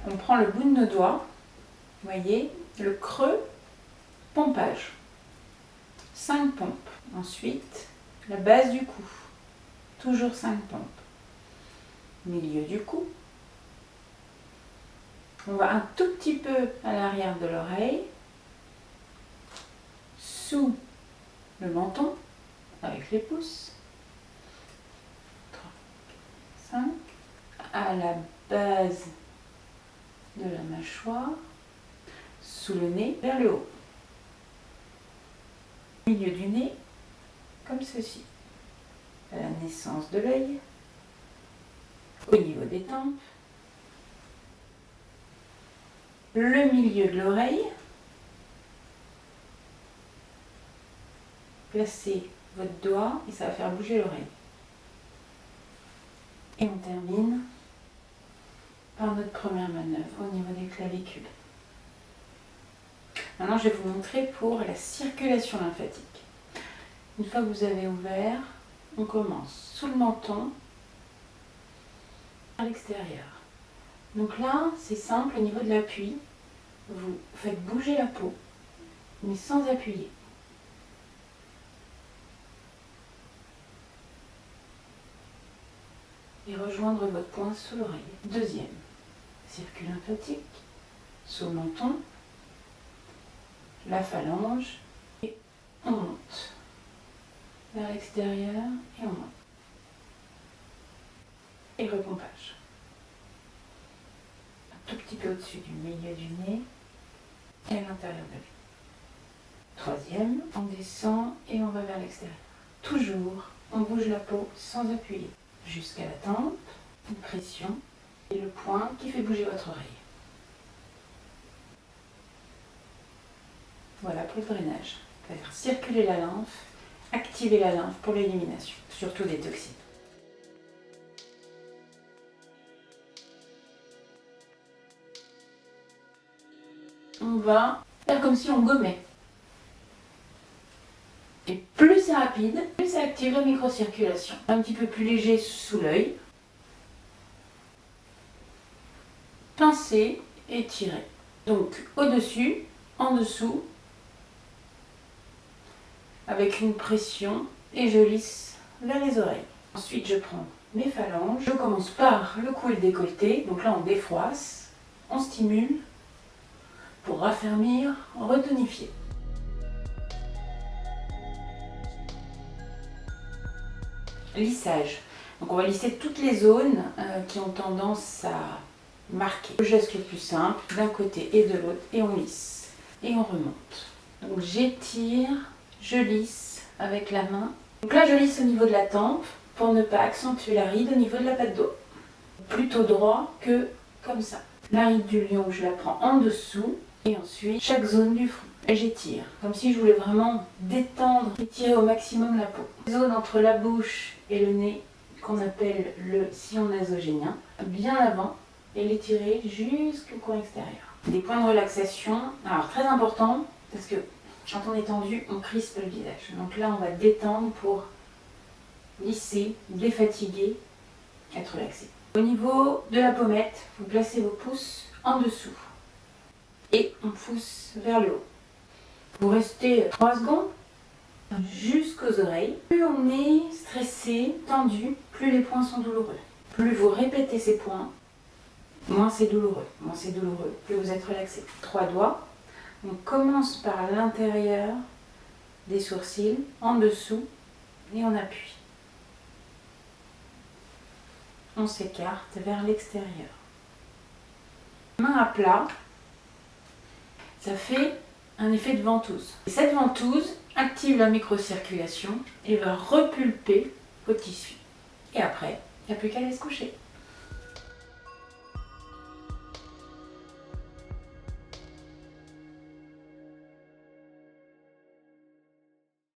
On prend le bout de nos doigts, vous voyez, le creux, pompage. 5 pompes. Ensuite, la base du cou. Toujours 5 pompes. Milieu du cou. On va un tout petit peu à l'arrière de l'oreille. Sous le menton, avec les pouces. 3, 5. À la base de la mâchoire. Sous le nez, vers le haut. Milieu du nez, comme ceci. À la naissance de l'œil. Au niveau des tempes. Le milieu de l'oreille. Placez votre doigt et ça va faire bouger l'oreille. Et on termine par notre première manœuvre au niveau des clavicules. Maintenant, je vais vous montrer pour la circulation lymphatique. Une fois que vous avez ouvert, on commence sous le menton, à l'extérieur. Donc là, c'est simple au niveau de l'appui. Vous faites bouger la peau, mais sans appuyer. Et rejoindre votre poing sous l'oreille. Deuxième, circuit lymphatique, sous le menton, la phalange, et on monte vers l'extérieur et on monte. Et repompage. Un tout petit peu au-dessus du milieu du nez et à l'intérieur de l'œil. Troisième, on descend et on va vers l'extérieur. Toujours, on bouge la peau sans appuyer. Jusqu'à la tempe, une pression et le point qui fait bouger votre oreille. Voilà pour le drainage. Faire circuler la lymphe, activer la lymphe pour l'élimination, surtout des toxines. On va faire comme si on gommait. Et plus c'est rapide, plus ça active la microcirculation. Un petit peu plus léger sous l'œil. Pincer et tirer. Donc au-dessus, en dessous, avec une pression et je lisse vers les oreilles. Ensuite, je prends mes phalanges. Je commence par le cou et le décolleté. Donc là, on défroisse, on stimule pour raffermir, retonifier. Lissage. Donc on va lisser toutes les zones qui ont tendance à marquer. Le geste le plus simple, d'un côté et de l'autre, et on lisse. Et on remonte. Donc j'étire, je lisse avec la main. Donc là je lisse au niveau de la tempe pour ne pas accentuer la ride au niveau de la patte d'eau. Plutôt droit que comme ça. La ride du lion, je la prends en dessous. Et ensuite, chaque zone du front. Et j'étire, comme si je voulais vraiment détendre, étirer au maximum la peau. Zone entre la bouche et le nez, qu'on appelle le sillon nasogénien, bien avant, et l'étirer jusqu'au coin extérieur. Des points de relaxation, alors très important, parce que quand on est tendu, on crispe le visage. Donc là, on va détendre pour lisser, défatiguer, être relaxé. Au niveau de la pommette, vous placez vos pouces en dessous. Et on pousse vers le haut. Vous restez 3 secondes jusqu'aux oreilles. Plus on est stressé, tendu, plus les points sont douloureux. Plus vous répétez ces points, moins c'est douloureux. Moins c'est douloureux, plus vous êtes relaxé. 3 doigts. On commence par l'intérieur des sourcils, en dessous, et on appuie. On s'écarte vers l'extérieur. Main à plat. Ça fait un effet de ventouse. Et cette ventouse active la microcirculation et va repulper vos tissus. Et après, il n'y a plus qu'à aller se coucher.